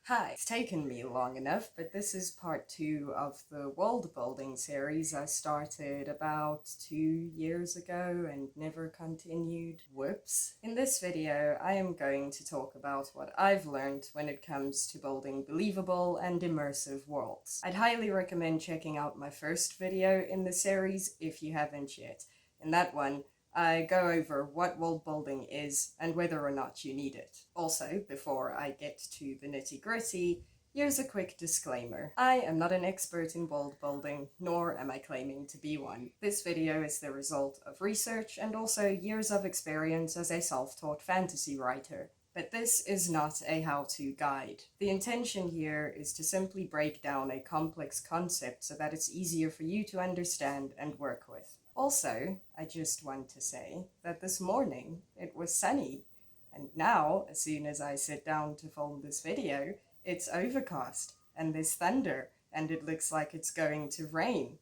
Hi, it's taken me long enough, but this is part 2 of the world building series I started about 2 years ago and never continued. Whoops. In this video, I am going to talk about what I've learned when it comes to building believable and immersive worlds. I'd highly recommend checking out my first video in the series if you haven't yet. In that one, I go over what world building is and whether or not you need it. Also, before I get to the nitty-gritty, here's a quick disclaimer. I am not an expert in world building, nor am I claiming to be one. This video is the result of research and also years of experience as a self-taught fantasy writer. But this is not a how-to guide. The intention here is to simply break down a complex concept so that it's easier for you to understand and work with. Also, I just want to say that this morning it was sunny, and now, as soon as I sit down to film this video, it's overcast, and there's thunder, and it looks like it's going to rain.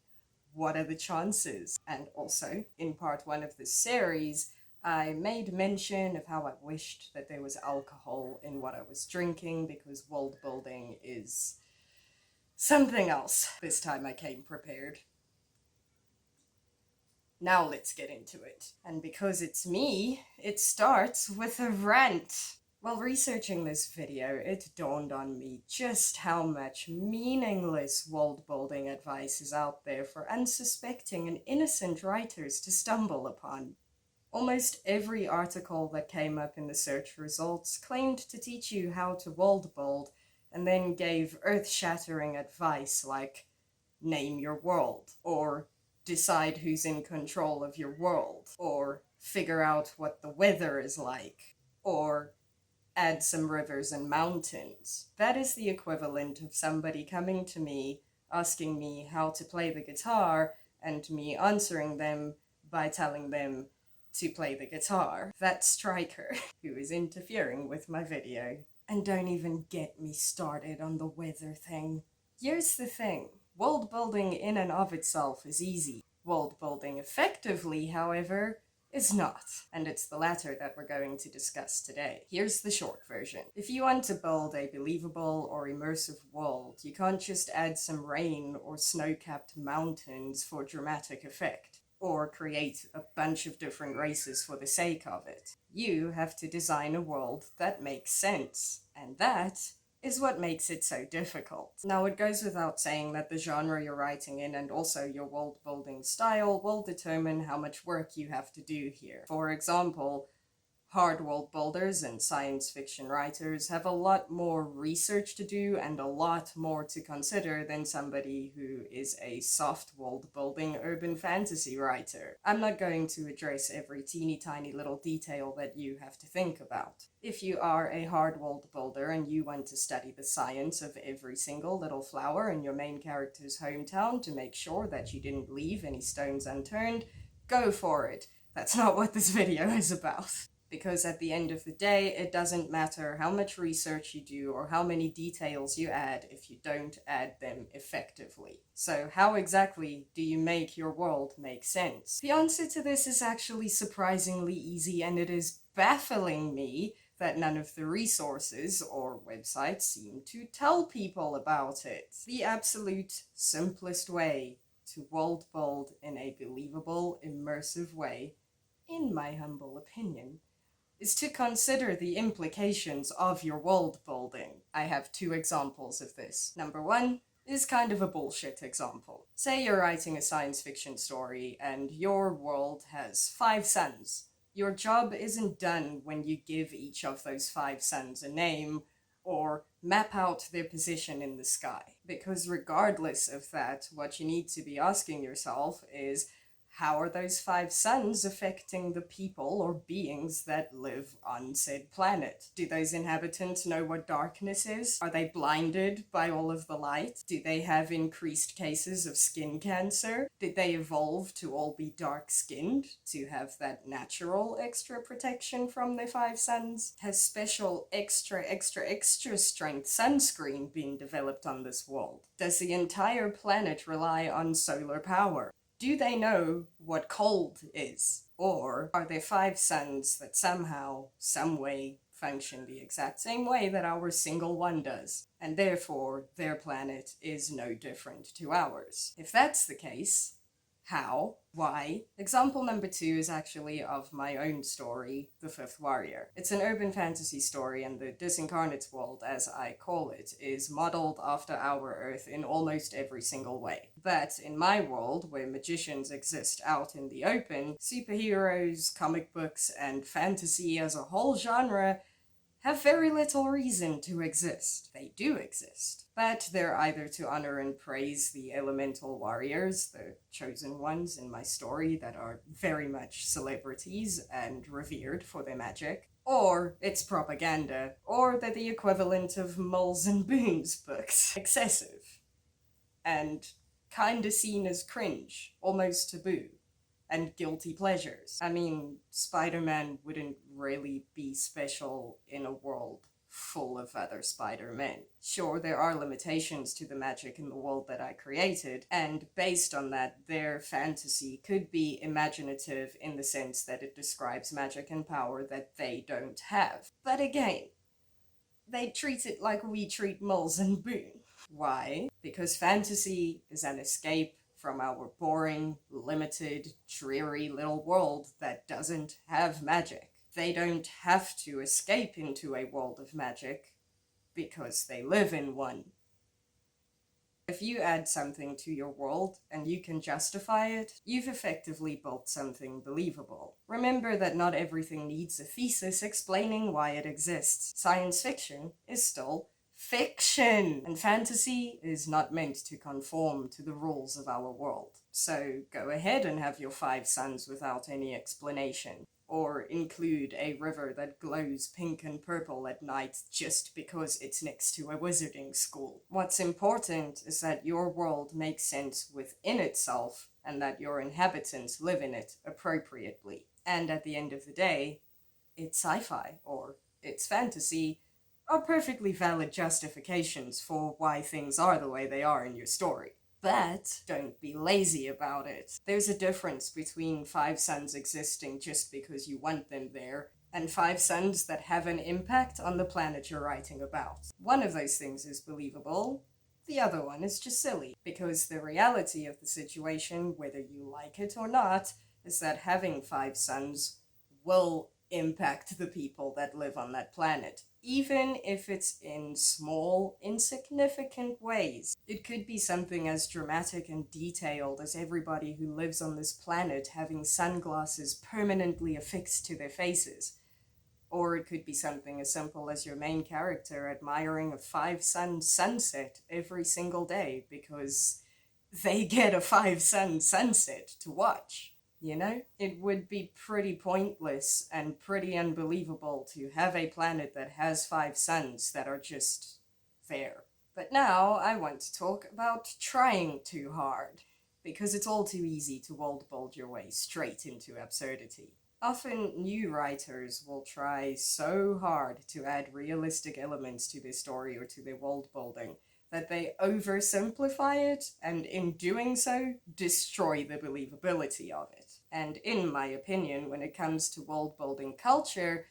What are the chances? And also, in part 1 of this series, I made mention of how I wished that there was alcohol in what I was drinking, because world building is something else. This time I came prepared. Now let's get into it. And because it's me, it starts with a rant. While researching this video, it dawned on me just how much meaningless world-building advice is out there for unsuspecting and innocent writers to stumble upon. Almost every article that came up in the search results claimed to teach you how to world-build, and then gave earth-shattering advice like, name your world, or decide who's in control of your world, or figure out what the weather is like, or add some rivers and mountains. That is the equivalent of somebody coming to me, asking me how to play the guitar, and me answering them by telling them to play the guitar. That's Striker, who is interfering with my video. And don't even get me started on the weather thing. Here's the thing. World building in and of itself is easy. World building effectively, however, is not. And it's the latter that we're going to discuss today. Here's the short version. If you want to build a believable or immersive world, you can't just add some rain or snow-capped mountains for dramatic effect, or create a bunch of different races for the sake of it. You have to design a world that makes sense, and that is what makes it so difficult. Now, it goes without saying that the genre you're writing in and also your world-building style will determine how much work you have to do here. For example, hard world builders and science fiction writers have a lot more research to do and a lot more to consider than somebody who is a soft world building urban fantasy writer. I'm not going to address every teeny tiny little detail that you have to think about. If you are a hard world builder and you want to study the science of every single little flower in your main character's hometown to make sure that you didn't leave any stones unturned, go for it. That's not what this video is about. Because at the end of the day, it doesn't matter how much research you do or how many details you add if you don't add them effectively. So how exactly do you make your world make sense? The answer to this is actually surprisingly easy, and it is baffling me that none of the resources or websites seem to tell people about it. The absolute simplest way to world build in a believable, immersive way, in my humble opinion, is to consider the implications of your world building. I have 2 examples of this. Number 1 is kind of a bullshit example. Say you're writing a science fiction story and your world has 5 suns. Your job isn't done when you give each of those 5 suns a name or map out their position in the sky. Because regardless of that, what you need to be asking yourself is, how are those 5 suns affecting the people or beings that live on said planet? Do those inhabitants know what darkness is? Are they blinded by all of the light? Do they have increased cases of skin cancer? Did they evolve to all be dark-skinned to have that natural extra protection from their 5 suns? Has special extra strength sunscreen been developed on this world? Does the entire planet rely on solar power? Do they know what cold is? Or are there 5 suns that somehow, someway, function the exact same way that our single one does, and therefore their planet is no different to ours. If that's the case, how? Why? Example number 2 is actually of my own story, The Fifth Warrior. It's an urban fantasy story, and the Disincarnate's world, as I call it, is modeled after our Earth in almost every single way. But in my world, where magicians exist out in the open, superheroes, comic books, and fantasy as a whole genre have very little reason to exist. They do exist, but they're either to honor and praise the elemental warriors, the chosen ones in my story that are very much celebrities and revered for their magic, or it's propaganda, or they're the equivalent of Mulls and Boon's books. Excessive, and kinda seen as cringe, almost taboo, and guilty pleasures. I mean, Spider-Man wouldn't really be special in a world full of other Spider-Men. Sure, there are limitations to the magic in the world that I created, and based on that, their fantasy could be imaginative in the sense that it describes magic and power that they don't have. But again, they treat it like we treat Mulls and Boone. Why? Because fantasy is an escape from our boring, limited, dreary little world that doesn't have magic. They don't have to escape into a world of magic because they live in one. If you add something to your world and you can justify it, you've effectively built something believable. Remember that not everything needs a thesis explaining why it exists. Science fiction is still fiction, and fantasy is not meant to conform to the rules of our world. So go ahead and have your 5 suns without any explanation, or include a river that glows pink and purple at night just because it's next to a wizarding school. What's important is that your world makes sense within itself and that your inhabitants live in it appropriately. And at the end of the day, it's sci-fi or it's fantasy are perfectly valid justifications for why things are the way they are in your story. But don't be lazy about it. There's a difference between 5 suns existing just because you want them there, and 5 suns that have an impact on the planet you're writing about. One of those things is believable, the other one is just silly, because the reality of the situation, whether you like it or not, is that having 5 suns will impact the people that live on that planet, even if it's in small, insignificant ways. It could be something as dramatic and detailed as everybody who lives on this planet having sunglasses permanently affixed to their faces. Or it could be something as simple as your main character admiring a 5-sun sunset every single day because they get a 5-sun sunset to watch. You know, it would be pretty pointless and pretty unbelievable to have a planet that has 5 suns that are just there. But now I want to talk about trying too hard, because it's all too easy to worldbuild your way straight into absurdity. Often new writers will try so hard to add realistic elements to their story or to their world building that they oversimplify it, and in doing so, destroy the believability of it. And in my opinion, when it comes to world building culture,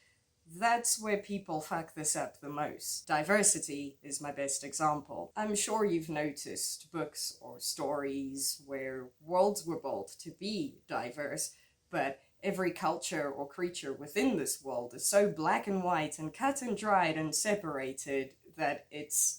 that's where people fuck this up the most. Diversity is my best example. I'm sure you've noticed books or stories where worlds were built to be diverse, but every culture or creature within this world is so black and white and cut and dried and separated that it's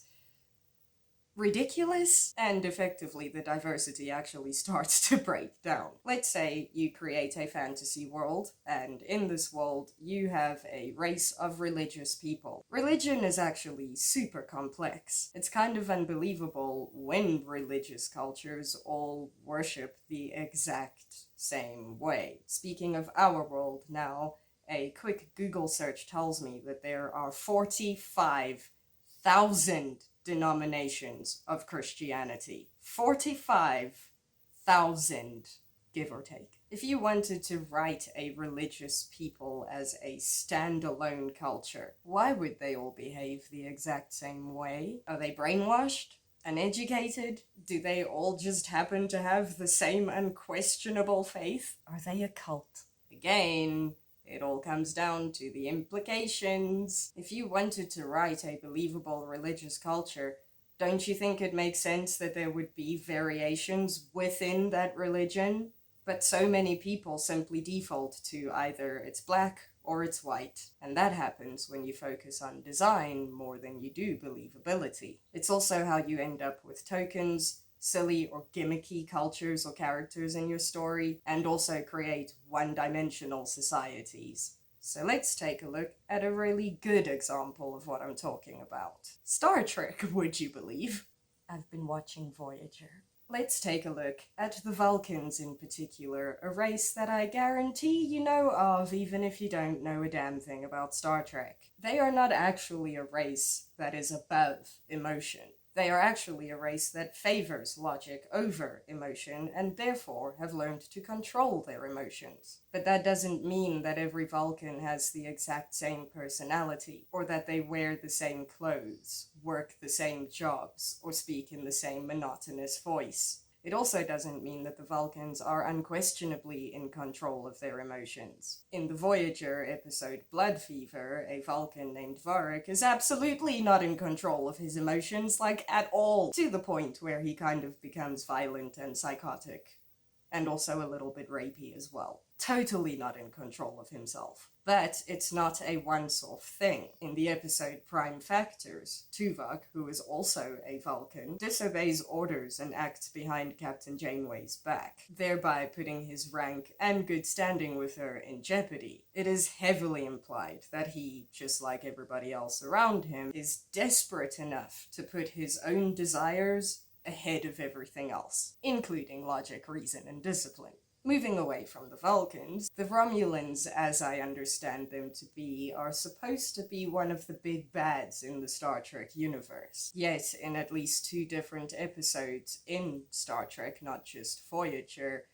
ridiculous, and effectively the diversity actually starts to break down. Let's say you create a fantasy world, and in this world you have a race of religious people. Religion is actually super complex. It's kind of unbelievable when religious cultures all worship the exact same way. Speaking of our world now, a quick Google search tells me that there are 45,000 denominations of Christianity. 45,000, give or take. If you wanted to write a religious people as a standalone culture, why would they all behave the exact same way? Are they brainwashed? Uneducated? Do they all just happen to have the same unquestionable faith? Are they a cult? Again, It all comes down to the implications. If you wanted to write a believable religious culture, don't you think it makes sense that there would be variations within that religion? But so many people simply default to either it's black or it's white, and that happens when you focus on design more than you do believability. It's also how you end up with tokens, silly or gimmicky cultures or characters in your story, and also create one-dimensional societies. So let's take a look at a really good example of what I'm talking about. Star Trek, would you believe? I've been watching Voyager. Let's take a look at the Vulcans in particular, a race that I guarantee you know of even if you don't know a damn thing about Star Trek. They are not actually a race that is above emotion. They are actually a race that favors logic over emotion and therefore have learned to control their emotions. But that doesn't mean that every Vulcan has the exact same personality, or that they wear the same clothes, work the same jobs, or speak in the same monotonous voice. It also doesn't mean that the Vulcans are unquestionably in control of their emotions. In the Voyager episode Blood Fever, a Vulcan named Varric is absolutely not in control of his emotions, like at all, to the point where he kind of becomes violent and psychotic. And also a little bit rapey as well. Totally not in control of himself. But it's not a once-off thing. In the episode Prime Factors, Tuvok, who is also a Vulcan, disobeys orders and acts behind Captain Janeway's back, thereby putting his rank and good standing with her in jeopardy. It is heavily implied that he, just like everybody else around him, is desperate enough to put his own desires ahead of everything else, including logic, reason, and discipline. Moving away from the Vulcans, the Romulans, as I understand them to be, are supposed to be one of the big bads in the Star Trek universe. Yet, in at least 2 different episodes in Star Trek, not just Voyager,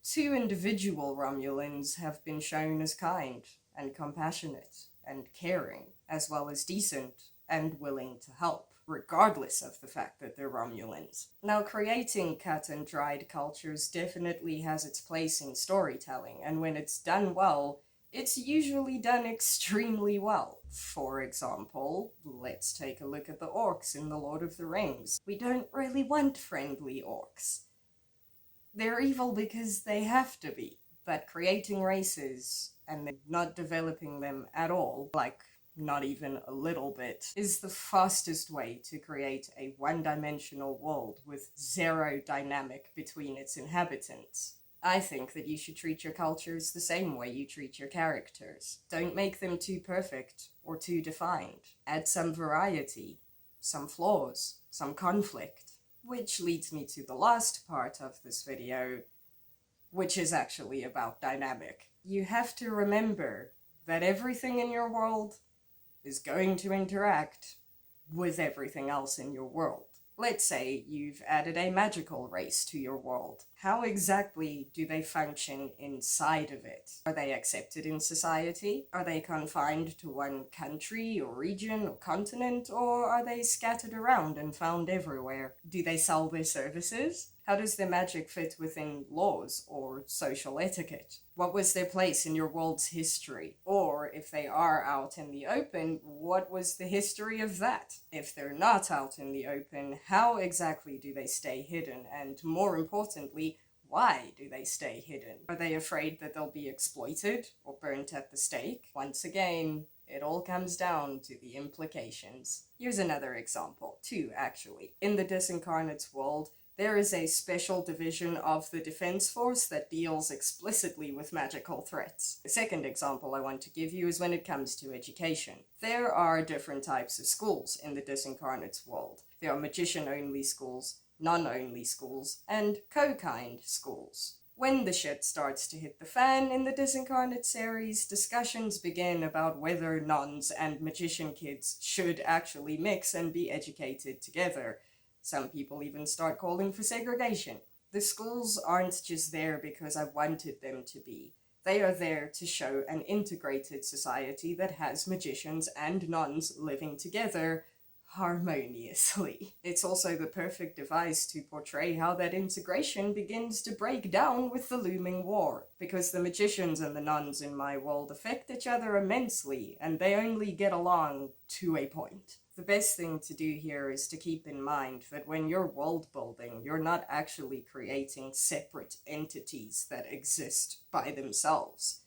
2 individual Romulans have been shown as kind and compassionate and caring, as well as decent and willing to help, regardless of the fact that they're Romulans. Now, creating cut-and-dried cultures definitely has its place in storytelling, and when it's done well, it's usually done extremely well. For example, let's take a look at the Orcs in The Lord of the Rings. We don't really want friendly Orcs. They're evil because they have to be, but creating races and then not developing them at all, like not even a little bit, is the fastest way to create a one-dimensional world with zero dynamic between its inhabitants. I think that you should treat your cultures the same way you treat your characters. Don't make them too perfect or too defined. Add some variety, some flaws, some conflict. Which leads me to the last part of this video, which is actually about dynamic. You have to remember that everything in your world is going to interact with everything else in your world. Let's say you've added a magical race to your world. How exactly do they function inside of it? Are they accepted in society? Are they confined to one country or region or continent? Or are they scattered around and found everywhere? Do they sell their services? How does their magic fit within laws or social etiquette? What was their place in your world's history? Or, if they are out in the open, what was the history of that? If they're not out in the open, how exactly do they stay hidden? And more importantly, why do they stay hidden? Are they afraid that they'll be exploited or burnt at the stake? Once again, it all comes down to the implications. Here's another example, 2 actually. In the Disincarnate's world, there is a special division of the Defense Force that deals explicitly with magical threats. The second example I want to give you is when it comes to education. There are different types of schools in the Disincarnate's world. There are magician-only schools, non-only schools, and co-kind schools. When the shit starts to hit the fan in the Disincarnate series, discussions begin about whether nuns and magician kids should actually mix and be educated together. Some people even start calling for segregation. The schools aren't just there because I wanted them to be. They are there to show an integrated society that has magicians and nuns living together, harmoniously. It's also the perfect device to portray how that integration begins to break down with the looming war, because the magicians and the nuns in my world affect each other immensely, and they only get along to a point. The best thing to do here is to keep in mind that when you're world building, you're not actually creating separate entities that exist by themselves.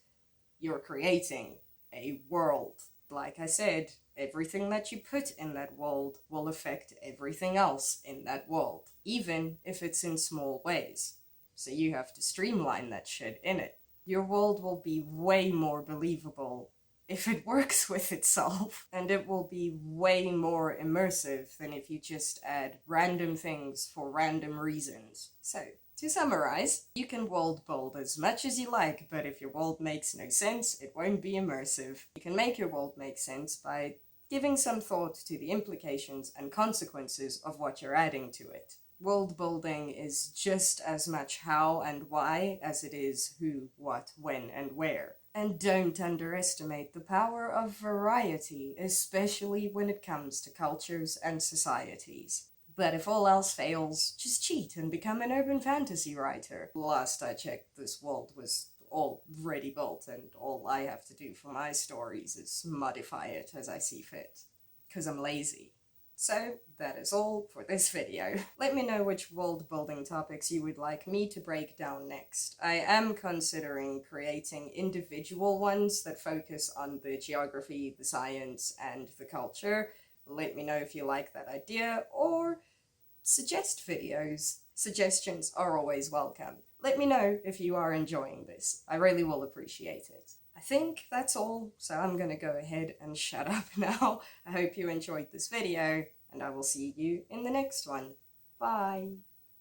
You're creating a world. Like I said, everything that you put in that world will affect everything else in that world, even if it's in small ways. So you have to streamline that shit in it. Your world will be way more believable if it works with itself, and it will be way more immersive than if you just add random things for random reasons. So, to summarize, you can world build as much as you like, but if your world makes no sense, it won't be immersive. You can make your world make sense by giving some thought to the implications and consequences of what you're adding to it. World building is just as much how and why as it is who, what, when, and where. And don't underestimate the power of variety, especially when it comes to cultures and societies. But if all else fails, just cheat and become an urban fantasy writer. Last I checked, this world was already built, and all I have to do for my stories is modify it as I see fit. 'Cause I'm lazy. So, that is all for this video. Let me know which world building topics you would like me to break down next. I am considering creating individual ones that focus on the geography, the science, and the culture. Let me know if you like that idea, or suggest videos. Suggestions are always welcome. Let me know if you are enjoying this. I really will appreciate it. I think that's all, so I'm gonna go ahead and shut up now. I hope you enjoyed this video, and I will see you in the next one. Bye!